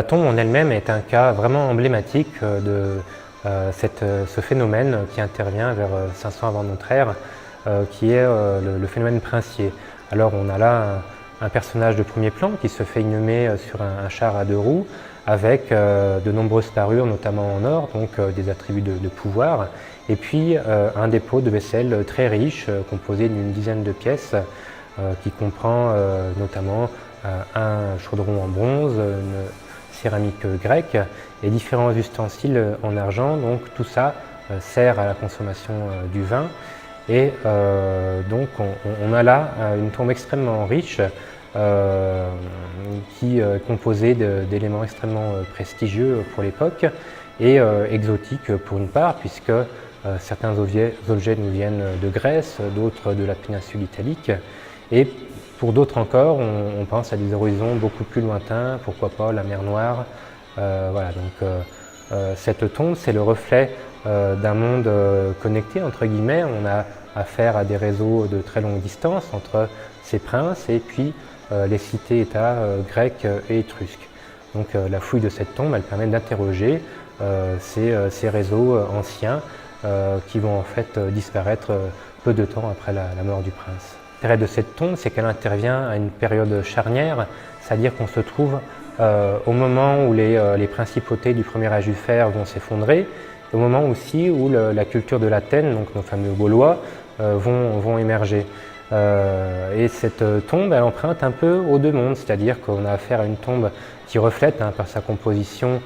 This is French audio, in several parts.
La tombe en elle-même est un cas vraiment emblématique de ce phénomène qui intervient vers 500 avant notre ère, qui est le phénomène princier. Alors on a là un personnage de premier plan qui se fait inhumer sur un char à 2 roues avec de nombreuses parures, notamment en or, donc des attributs de pouvoir, et puis un dépôt de vaisselle très riche, composé d'une dizaine de pièces, qui comprend notamment un chaudron en bronze, une céramique grecque et différents ustensiles en argent. Donc tout ça sert à la consommation du vin. Et donc on a là une tombe extrêmement riche qui est composée d'éléments extrêmement prestigieux pour l'époque et exotiques pour une part, puisque certains objets nous viennent de Grèce, d'autres de la péninsule italique, et pour d'autres encore, on pense à des horizons beaucoup plus lointains, pourquoi pas la mer Noire. Voilà, donc cette tombe, c'est le reflet d'un monde connecté, entre guillemets. On a affaire à des réseaux de très longue distance entre ces princes et puis les cités-États grecques et étrusques. Donc la fouille de cette tombe, elle permet d'interroger ces réseaux anciens qui vont en fait disparaître peu de temps après la mort du prince. L'intérêt de cette tombe, c'est qu'elle intervient à une période charnière, c'est-à-dire qu'on se trouve au moment où les principautés du premier âge du fer vont s'effondrer, au moment aussi où la culture de l'Athènes, donc nos fameux Gaulois, vont émerger. Et cette tombe, elle emprunte un peu aux deux mondes, c'est-à-dire qu'on a affaire à une tombe qui reflète par sa composition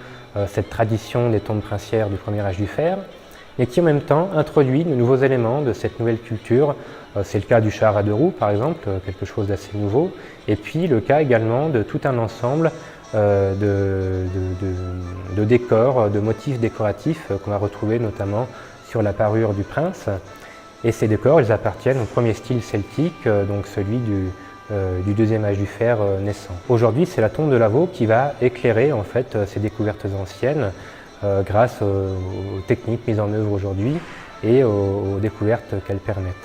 cette tradition des tombes princières du premier âge du fer, et qui en même temps introduit de nouveaux éléments de cette nouvelle culture. C'est le cas du char à 2 roues par exemple, quelque chose d'assez nouveau, et puis le cas également de tout un ensemble de décors, de motifs décoratifs qu'on va retrouver notamment sur la parure du prince. Et ces décors, ils appartiennent au premier style celtique, donc celui du deuxième âge du fer naissant. Aujourd'hui, c'est la tombe de Lavaux qui va éclairer en fait ces découvertes anciennes grâce aux techniques mises en œuvre aujourd'hui et aux découvertes qu'elles permettent.